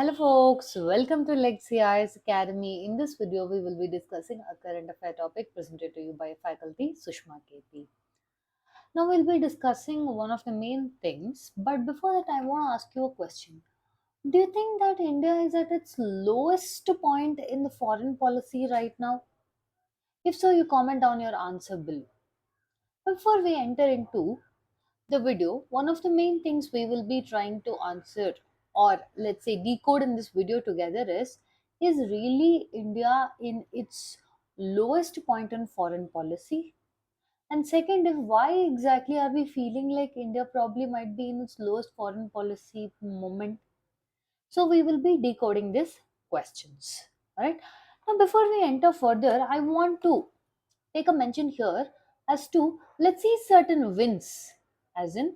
Hello folks, welcome to Lexi IAS Academy. In this video, we will be discussing a current affair topic presented to you by faculty Sushma KP. Now we'll be discussing one of the main things, but before that I want to ask you a question. Do you think that India is at its lowest point in the foreign policy right now? If so, you comment down your answer below. Before we enter into the video, one of the main things we will be trying to answer or let's say decode in this video together is really India in its lowest point in foreign policy? And second is why exactly are we feeling like India probably might be in its lowest foreign policy moment? So we will be decoding these questions. Alright. Now before we enter further, I want to take a mention here as to let's see certain wins, as in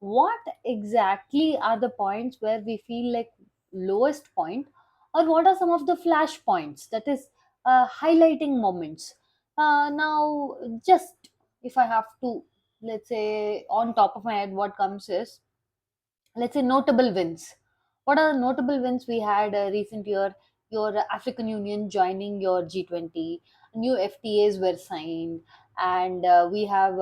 what exactly are the points where we feel like lowest point, or what are some of the flash points, that is highlighting moments. Now just if I have to, let's say on top of my head, what comes is, let's say, notable wins. What are the notable wins we had recent year? Your African Union joining your G20, new FTAs were signed, and we have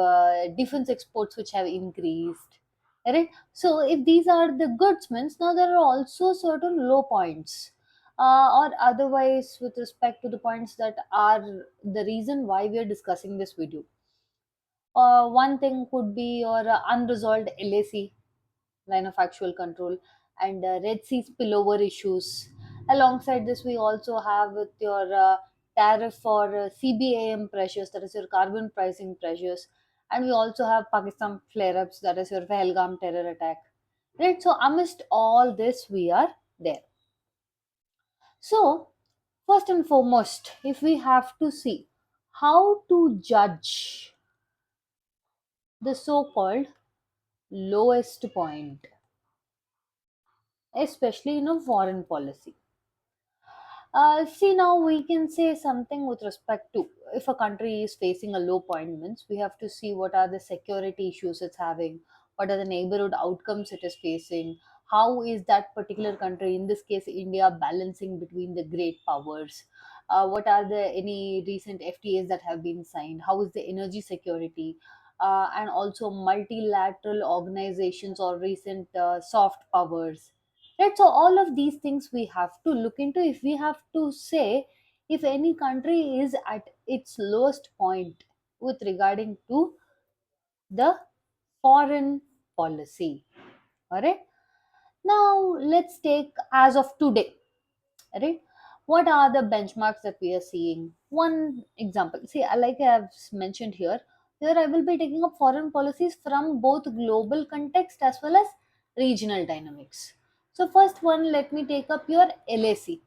defense exports which have increased. Right? So if these are the goods wins, now there are also certain low points. Or otherwise, with respect to the points that are the reason why we are discussing this video. One thing could be your unresolved LAC, line of actual control, and Red Sea spillover issues. Alongside this, we also have with your tariff for CBAM pressures, that is your carbon pricing pressures, and we also have Pakistan flare-ups, that is your Pahalgam terror attack. Right. So amidst all this, we are there. So first and foremost, if we have to see how to judge the so-called lowest point, especially in a foreign policy. See, now we can say something with respect to if a country is facing a low point means we have to see what are the security issues it's having, what are the neighborhood outcomes it is facing, how is that particular country, in this case India, balancing between the great powers, what are the any recent FTAs that have been signed, how is the energy security, and also multilateral organizations or recent soft powers. Right, so all of these things we have to look into if we have to say if any country is at its lowest point with regarding to the foreign policy. All right. Now let's take as of today. Right. What are the benchmarks that we are seeing? One example. See, like I have mentioned here, here I will be taking up foreign policies from both global context as well as regional dynamics. So first one, let me take up your LAC.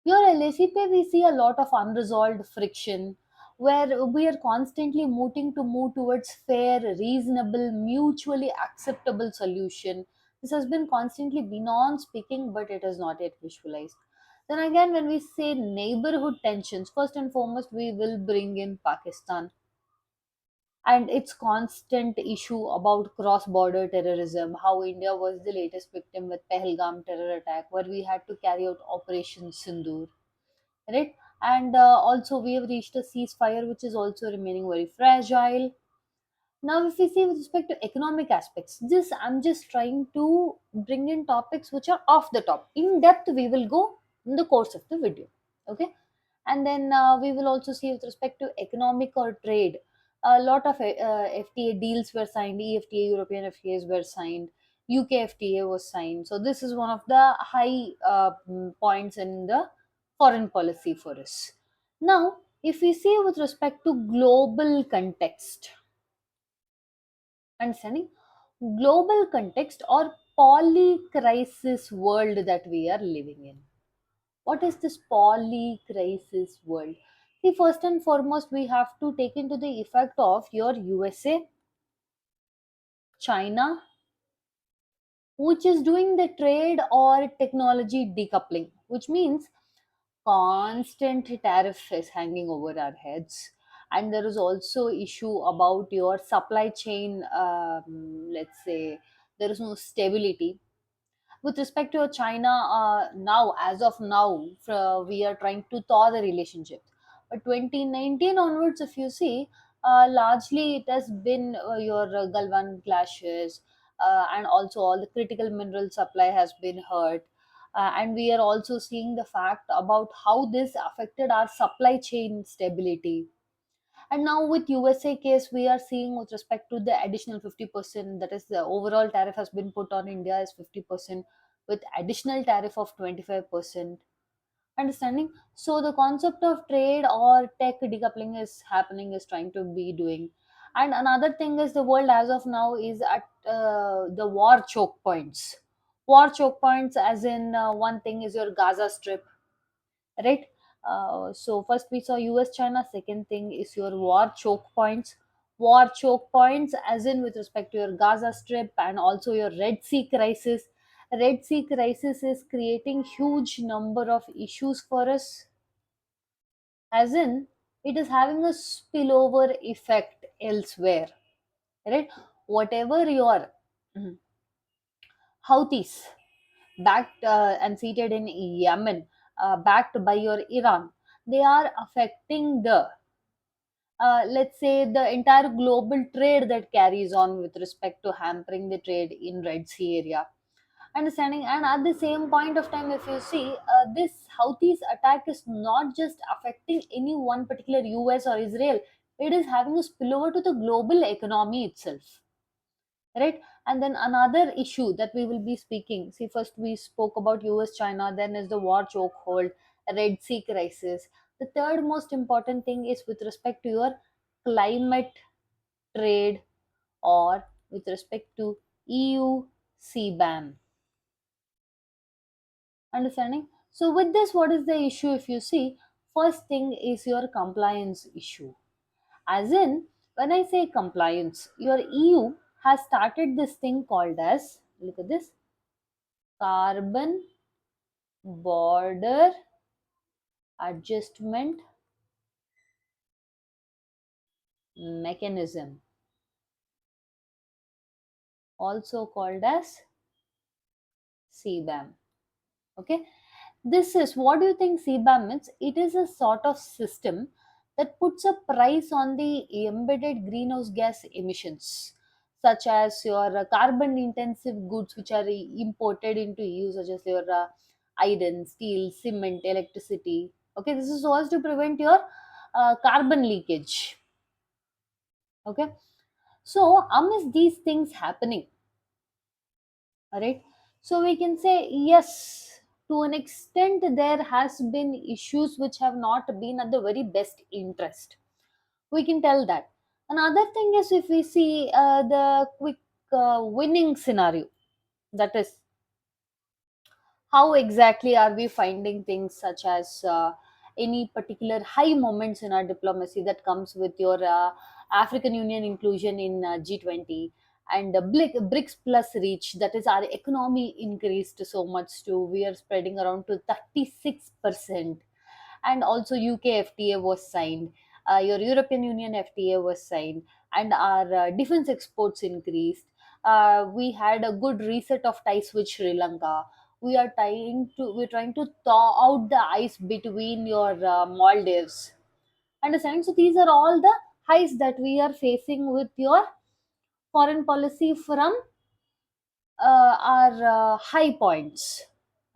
Your LAC pay, we see a lot of unresolved friction where we are constantly move towards fair, reasonable, mutually acceptable solution. This has been constantly been on speaking, but it is not yet visualized. Then again, when we say neighborhood tensions, first and foremost, we will bring in Pakistan and its constant issue about cross-border terrorism, how India was the latest victim with Pahalgam terror attack, where we had to carry out Operation Sindoor, right? And also we have reached a ceasefire, which is also remaining very fragile. Now, if we see with respect to economic aspects, this I'm just trying to bring in topics which are off the top. In depth, we will go in the course of the video. Okay, and then we will also see with respect to economic or trade. A lot of FTA deals were signed. EFTA, European FTAs were signed. UK FTA was signed. So this is one of the high points in the foreign policy for us. Now, if we see with respect to global context, understanding global context or polycrisis world that we are living in. What is this polycrisis world? See, first and foremost, we have to take into the effect of your USA, China, which is doing the trade or technology decoupling, which means constant tariff is hanging over our heads. And there is also issue about your supply chain, let's say there is no stability, with respect to China, now, as of now, we are trying to thaw the relationship. But 2019 onwards, if you see, largely it has been your Galwan clashes, and also all the critical mineral supply has been hurt. And we are also seeing the fact about how this affected our supply chain stability. And now with USA case, we are seeing with respect to the additional 50%, that is the overall tariff has been put on India is 50% with additional tariff of 25%. Understanding? So the concept of trade or tech decoupling is happening, is trying to be doing. And another thing is the world as of now is at the war choke points. War choke points, as in one thing is your Gaza Strip, right? So first we saw US China, second thing is your war choke points. War choke points, as in with respect to your Gaza Strip and also your Red Sea crisis. Red Sea crisis is creating huge number of issues for us, as in it is having a spillover effect elsewhere, right? Whatever your mhm, Houthis, backed and seated in Yemen, backed by your Iran, they are affecting the, let's say, the entire global trade that carries on with respect to hampering the trade in Red Sea area. Understanding? And at the same point of time, if you see, this Houthis attack is not just affecting any one particular US or Israel, it is having a spillover to the global economy itself, right? And then another issue that we will be speaking, see, first we spoke about US China, then is the war chokehold, Red Sea crisis. The third most important thing is with respect to your climate trade, or with respect to EU CBAM. Understanding? So with this, what is the issue? If you see, first thing is your compliance issue, as in, when I say compliance, your EU has started this thing called as, look at this, carbon border adjustment mechanism, also called as CBAM. Okay, this is, what do you think CBAM means? It is a sort of system that puts a price on the embedded greenhouse gas emissions, such as your carbon intensive goods which are imported into EU, such as your iron, steel, cement, electricity. Okay, this is so as to prevent your carbon leakage. Okay, so amidst these things happening, all right, so we can say yes, to an extent there has been issues which have not been at the very best interest. We can tell that. Another thing is, if we see the quick winning scenario, that is, how exactly are we finding things such as any particular high moments in our diplomacy that comes with your African Union inclusion in G20, and BRICS plus reach, that is our economy increased so much to, we are spreading around to 36%. And also UK FTA was signed, your European Union FTA was signed, and our defense exports increased. We had a good reset of ties with Sri Lanka. We're trying to thaw out the ice between your Maldives. Understand? So these are all the highs that we are facing with your foreign policy from are high points.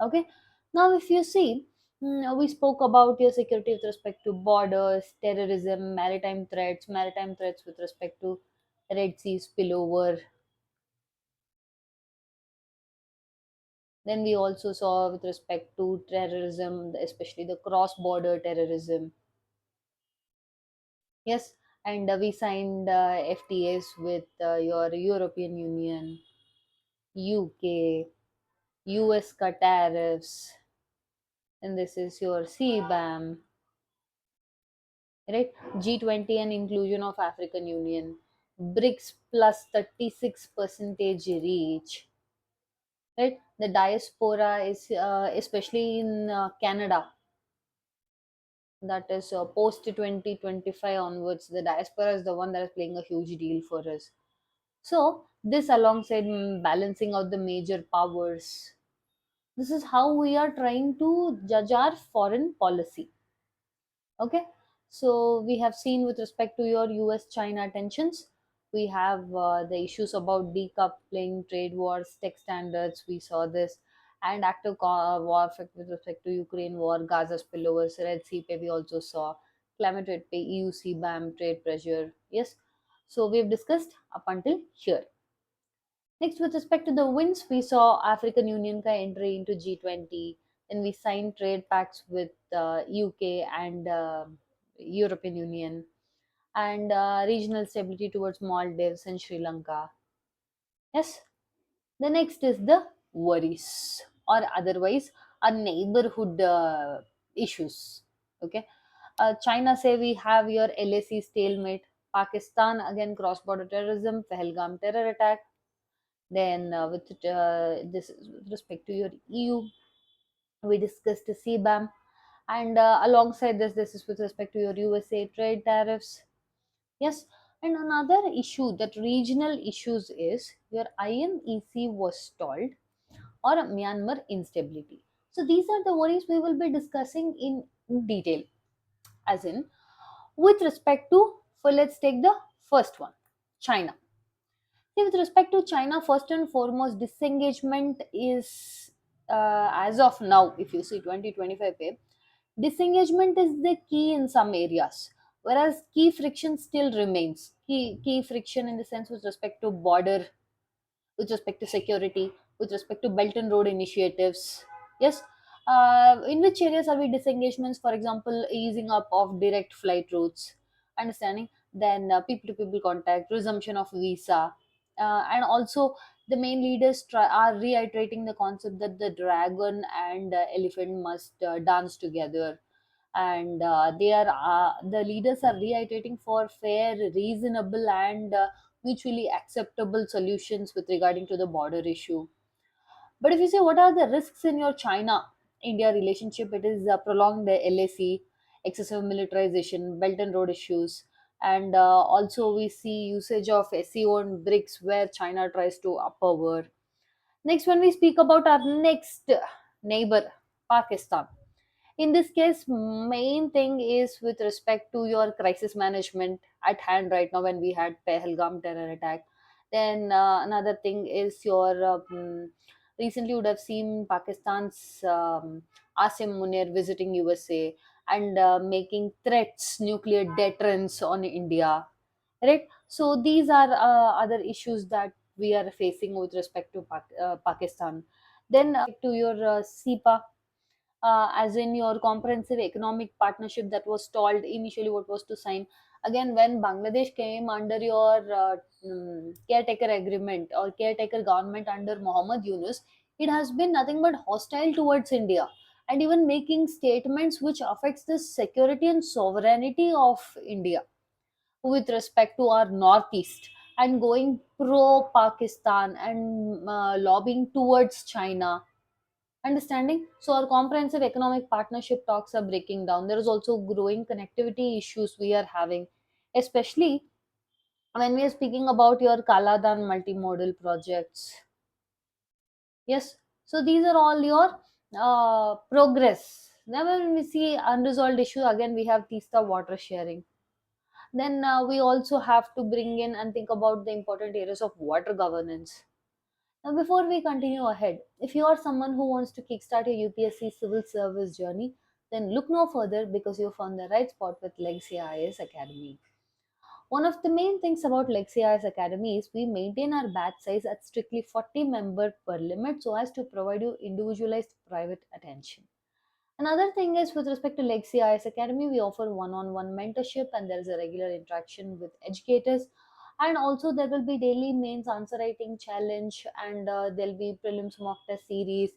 Okay, now if you see, we spoke about your security with respect to borders, terrorism, maritime threats with respect to Red Sea spillover. Then we also saw with respect to terrorism, especially the cross border terrorism. Yes, and we signed FTAs with your European Union, UK, US cut tariffs, and this is your CBAM, right? G20 and inclusion of African Union, BRICS plus 36 percentage reach, right? The diaspora is especially in Canada, that is post 2025 onwards, the diaspora is the one that is playing a huge deal for us. So this alongside balancing out the major powers. This is how we are trying to judge our foreign policy. Okay, so we have seen with respect to your US China tensions, we have the issues about decoupling, trade wars, tech standards. We saw this, and active warfare with respect to Ukraine war, Gaza spillovers, Red Sea pay. We also saw climate trade pay, EU CBAM, trade pressure. Yes, so we've discussed up until here. Next, with respect to the wins, we saw African Union ka entry into G20. Then we signed trade pacts with UK and European Union, and regional stability towards Maldives and Sri Lanka. Yes. The next is the worries, or otherwise our neighborhood issues. Okay. China say we have your LAC stalemate. Pakistan again cross-border terrorism, Pahalgam terror attack. Then, with this with respect to your EU, we discussed the CBAM, and alongside this, this is with respect to your USA trade tariffs. Yes, and another issue that regional issues is your IMEC was stalled or Myanmar instability. So these are the worries we will be discussing in detail. As in, with respect to, so let's take the first one, China. See, with respect to China, first and foremost, disengagement is, as of now, if you see 2025 pay, disengagement is the key in some areas, whereas key friction still remains. Key friction in the sense with respect to border, with respect to security, with respect to Belt and Road initiatives. Yes. In which areas are we disengagements? For example, easing up of direct flight routes, understanding, then people to people contact, resumption of visa, and also the main leaders are reiterating the concept that the dragon and elephant must dance together, and the leaders are reiterating for fair, reasonable, and mutually acceptable solutions with regarding to the border issue. But if you say what are the risks in your China India relationship, it is prolonged LAC, excessive militarization, Belt and Road issues, and also we see usage of SEO and BRICS where China tries to uppower. Next, when we speak about our next neighbor, Pakistan, in this case, main thing is with respect to your crisis management at hand right now when we had Pahalgam terror attack. Then another thing is your recently you would have seen Pakistan's Asim Munir visiting USA and making threats, nuclear deterrence on India, right? So these are other issues that we are facing with respect to Pakistan. Then to your CPA, as in your comprehensive economic partnership that was stalled initially, what was to sign again when Bangladesh came under your caretaker agreement or caretaker government under Muhammad Yunus. It has been nothing but hostile towards India, and even making statements which affects the security and sovereignty of India with respect to our northeast, and going pro Pakistan and lobbying towards China, understanding. So our comprehensive economic partnership talks are breaking down. There is also growing connectivity issues we are having, especially when we are speaking about your Kaladan multimodal projects. Yes, so these are all your progress. Then when we see unresolved issue, again we have Tista water sharing. Then we also have to bring in and think about the important areas of water governance. Now, before we continue ahead, if you are someone who wants to kickstart your UPSC civil service journey, then look no further because you found the right spot with Legacy IAS Academy. One of the main things about Legacy IAS Academy is we maintain our batch size at strictly 40 member per limit so as to provide you individualized private attention. Another thing is with respect to Legacy IS Academy, we offer one-on-one mentorship and there is a regular interaction with educators. And also there will be daily mains answer writing challenge, and there'll be prelims mock test series,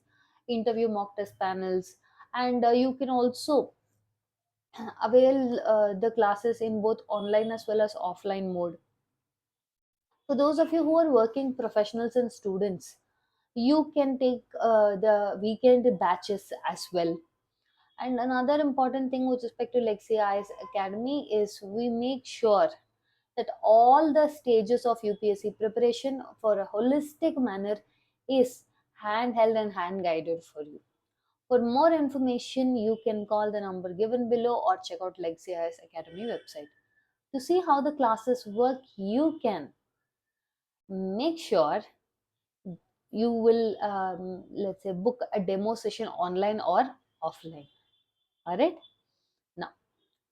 interview mock test panels, and you can also avail the classes in both online as well as offline mode. For those of you who are working professionals and students, you can take the weekend batches as well. And another important thing with respect to Lexi IS Academy is we make sure that all the stages of UPSC preparation for a holistic manner is handheld and hand guided for you. For more information, you can call the number given below or check out Legacy IAS Academy website. To see how the classes work, you can make sure you will, let's say, book a demo session online or offline. All right. Now,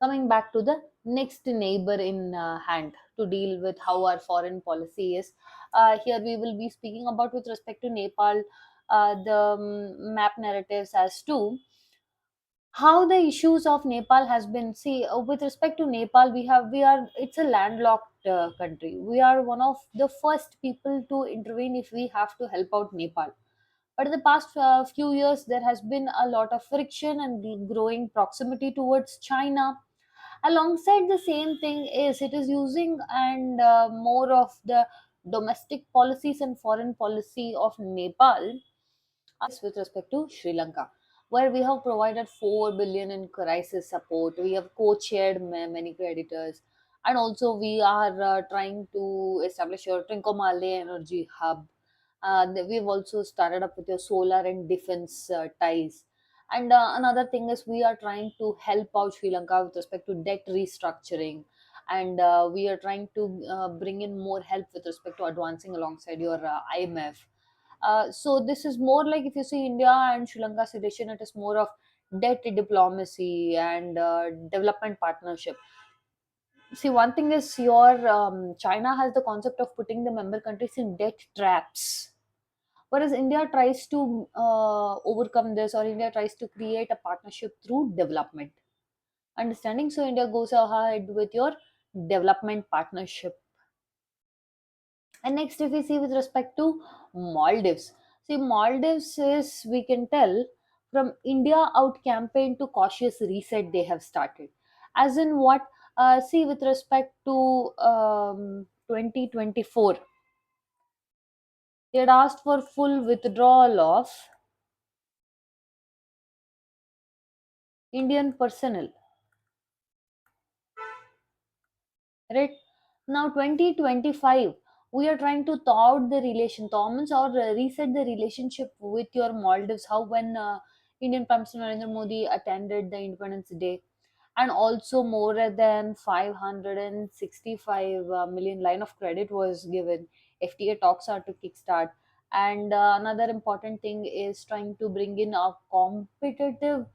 coming back to the next neighbor in hand to deal with how our foreign policy is. Here we will be speaking about with respect to Nepal, the map narratives as to how the issues of Nepal has been. See, with respect to Nepal, we are it's a landlocked country. We are one of the first people to intervene if we have to help out Nepal. But in the past few years, there has been a lot of friction and growing proximity towards China. Alongside the same thing is it is using and more of the domestic policies and foreign policy of Nepal with respect to Sri Lanka, where we have provided 4 billion in crisis support. We have co-chaired many creditors, and also we are trying to establish your Trincomalee energy hub. We've also started up with your solar and defense ties. And another thing is we are trying to help out Sri Lanka with respect to debt restructuring. And we are trying to bring in more help with respect to advancing alongside your IMF. So this is more like if you see India and Sri Lanka's relation, it is more of debt diplomacy and development partnership. See, one thing is your China has the concept of putting the member countries in debt traps, whereas India tries to overcome this, or India tries to create a partnership through development. Understanding? So India goes ahead with your development partnership. And next, if we see with respect to Maldives, see, Maldives is, we can tell, from India out campaign to cautious reset they have started. As in what? See, with respect to 2024, they had asked for full withdrawal of Indian personnel. Right now, 2025, we are trying to thaw out the relation, Thomas, or reset the relationship with your Maldives. How when Indian Prime Minister Narendra Modi attended the Independence Day, and also more than 565 million line of credit was given. FTA talks are to kickstart, and another important thing is trying to bring in a competitive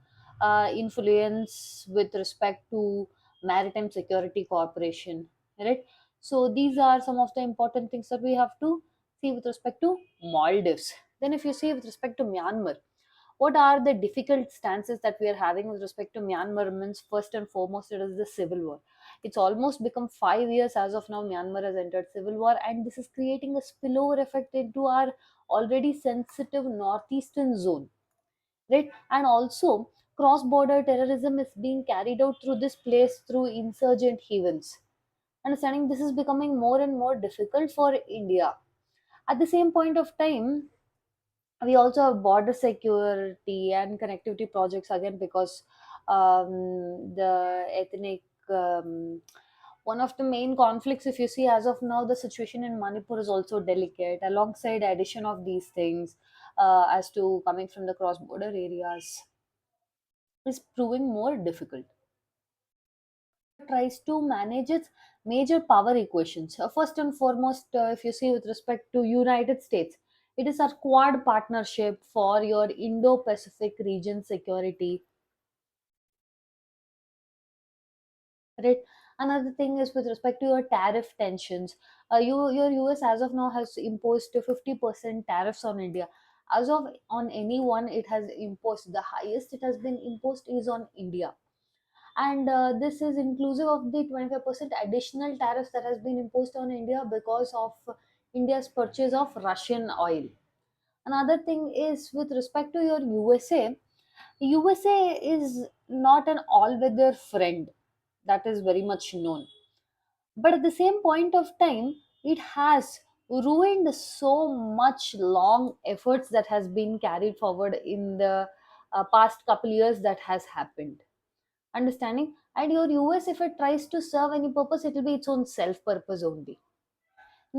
influence with respect to maritime security cooperation, right? So these are some of the important things that we have to see with respect to Maldives. Then if you see with respect to Myanmar, what are the difficult stances that we are having with respect to Myanmar means first and foremost it is the civil war. It's almost become 5 years as of now. Myanmar has entered civil war, and this is creating a spillover effect into our already sensitive northeastern zone, right? And also cross-border terrorism is being carried out through this place through insurgent events. Understanding this is becoming more and more difficult for India. At the same point of time, we also have border security and connectivity projects again because the ethnic one of the main conflicts, if you see as of now, the situation in Manipur is also delicate alongside addition of these things as to coming from the cross border areas is proving more difficult. Tries to manage its major power equations. First and foremost, if you see with respect to United States, it is a quad partnership for your Indo-Pacific region security. Right. Another thing is with respect to your tariff tensions. Your US as of now has imposed a 50% tariffs on India. As of on anyone, it has imposed the highest it has been imposed is on India, and this is inclusive of the 25% additional tariffs that has been imposed on India because of India's purchase of Russian oil. Another thing is with respect to your USA is not an all-weather friend, that is very much known. But at the same point of time, it has ruined so much long efforts that has been carried forward in the past couple years that has happened. Understanding? And your US, if it tries to serve any purpose, it will be its own self purpose only.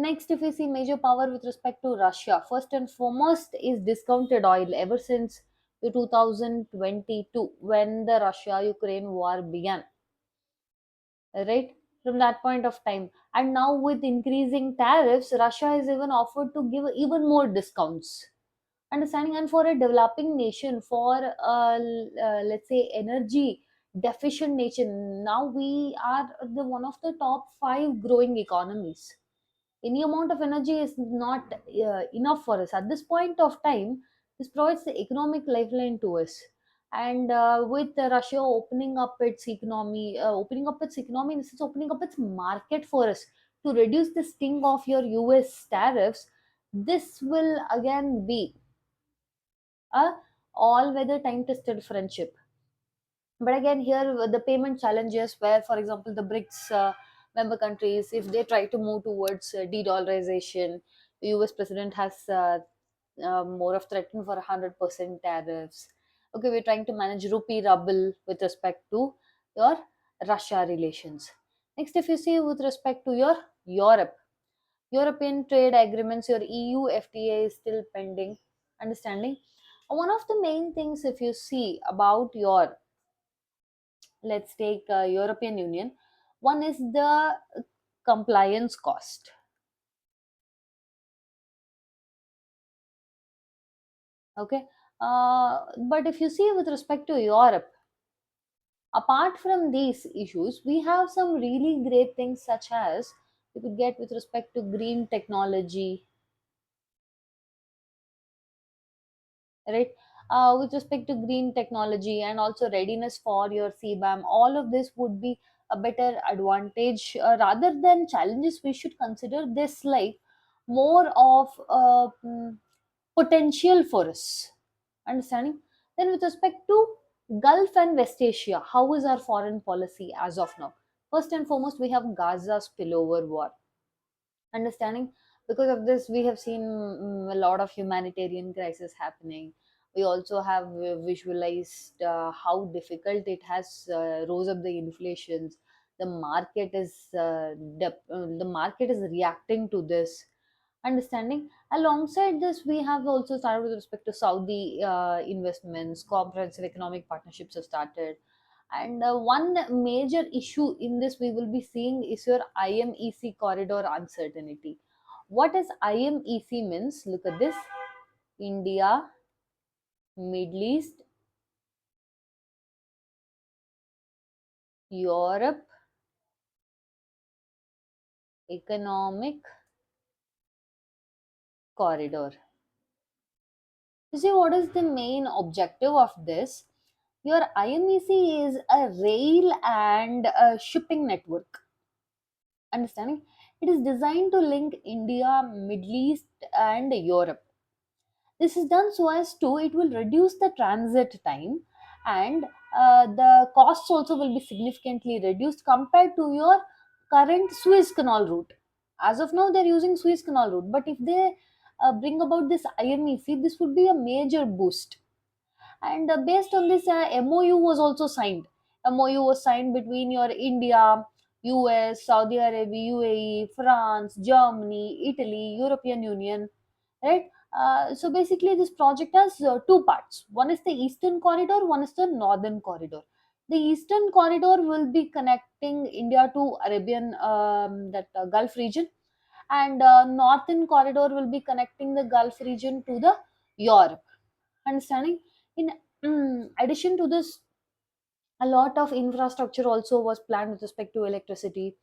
Next, if we see major power with respect to Russia, first and foremost is discounted oil ever since the 2022 when the Russia Ukraine war began, right? From that point of time. And now, with increasing tariffs, Russia is even offered to give even more discounts. Understanding, and for a developing nation, for let's say energy deficient nation, now we are the one of the top 5 growing economies. Any amount of energy is not enough for us at this point of time. This provides the economic lifeline to us. And with Russia opening up its economy in the sense opening up its market for us to reduce the sting of your US tariffs, this will again be a all weather time tested friendship. But again, here the payment challenges, where for example the BRICS member countries, if they try to move towards de-dollarization, the US president has more of threatened for 100% tariffs. Okay, we're trying to manage rupee ruble with respect to your Russia relations. Next, if you see with respect to your Europe, European trade agreements, your EU FTA is still pending. Understanding, one of the main things if you see about your, let's take European Union, one is the compliance cost. Okay, but if you see with respect to Europe, apart from these issues, we have some really great things such as you could get with respect to green technology, right? With respect to green technology and also readiness for your CBAM, all of this would be a better advantage rather than challenges. We should consider this like more of potential for us. Understanding? Then, with respect to Gulf and West Asia, how is our foreign policy as of now? First and foremost, we have Gaza spillover war. Understanding, because of this we have seen a lot of humanitarian crisis happening. We also have visualized how difficult it has rose up the inflations. The market is the market is reacting to this. Understanding, alongside this we have also started with respect to Saudi investments, comprehensive economic partnerships have started. And one major issue in this we will be seeing is your IMEC corridor uncertainty. What is IMEC means? Look at this: India, Middle East, Europe Economic Corridor. You see, what is the main objective of this? Your IMEC is a rail and a shipping network. Understanding? It is designed to link India, Middle East, and Europe. This is done so as to it will reduce the transit time, and the costs also will be significantly reduced compared to your current Suez Canal route. As of now, they're using Suez Canal route, but if they bring about this IMEC, this would be a major boost. And based on this, MOU was also signed. MOU was signed between your India, US, Saudi Arabia, UAE, France, Germany, Italy, European Union, right? So basically, this project has two parts. One is the Eastern Corridor, one is the Northern Corridor. The Eastern Corridor will be connecting India to Arabian that Gulf region, and Northern Corridor will be connecting the Gulf region to the Europe. Understanding? In addition to this, a lot of infrastructure also was planned with respect to electricity,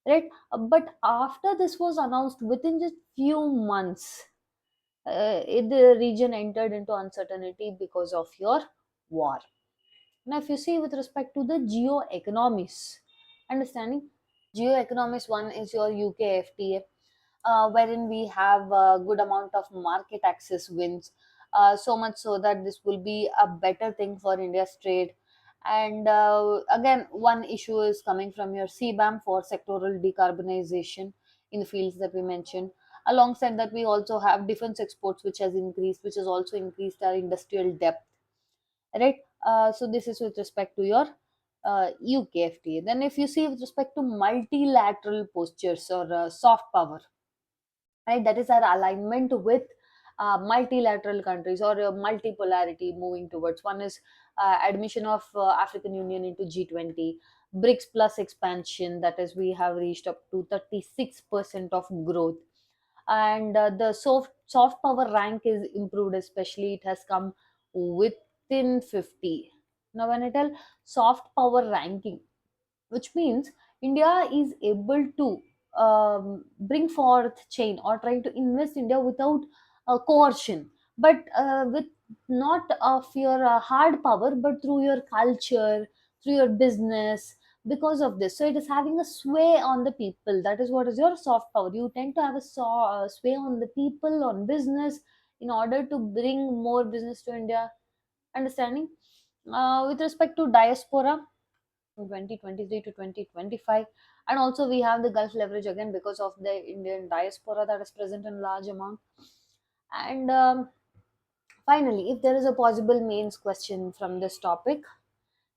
right? But after this was announced, within just few months, the region entered into uncertainty because of your war. Now, if you see with respect to the geo economies, understanding, geo economies, one is your UK FTA, wherein we have a good amount of market access wins, so much so that this will be a better thing for India's trade. And again, one issue is coming from your CBAM for sectoral decarbonization in the fields that we mentioned. Alongside that, we also have defense exports, which has increased, which has also increased our industrial depth, right? So this is with respect to your UK FTA. Then, if you see with respect to multilateral postures or soft power, right? That is our alignment with multilateral countries, or multipolarity moving towards. One is admission of African Union into G20, BRICS plus expansion, that is we have reached up to 36% of growth. And the soft power rank is improved, especially it has come within 50. Now when I tell soft power ranking, which means India is able to bring forth chain or trying to invest India without coercion, but with not of your hard power, but through your culture, through your business. Because of this, so it is having a sway on the people. That is what is your soft power. You tend to have a sway on the people, on business, in order to bring more business to India. Understanding? With respect to diaspora, from 2023 to 2025, and also we have the Gulf leverage again because of the Indian diaspora that is present in large amount. And finally, if there is a possible mains question from this topic,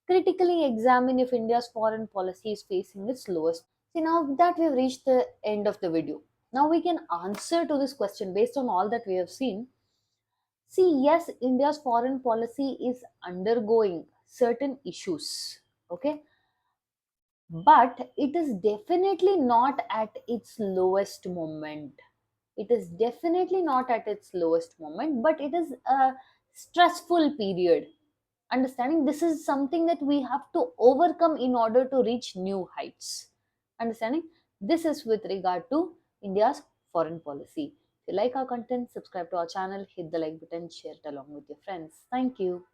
critically examine if India's foreign policy is facing its lowest. See, now that we've reached the end of the video, now we can answer to this question based on all that we have seen. See, yes, India's foreign policy is undergoing certain issues, okay, but it is definitely not at its lowest moment. It is definitely not at its lowest moment, but it is a stressful period. Understanding, this is something that we have to overcome in order to reach new heights. Understanding, this is with regard to India's foreign policy. If you like our content, subscribe to our channel, hit the like button, share it along with your friends. Thank you.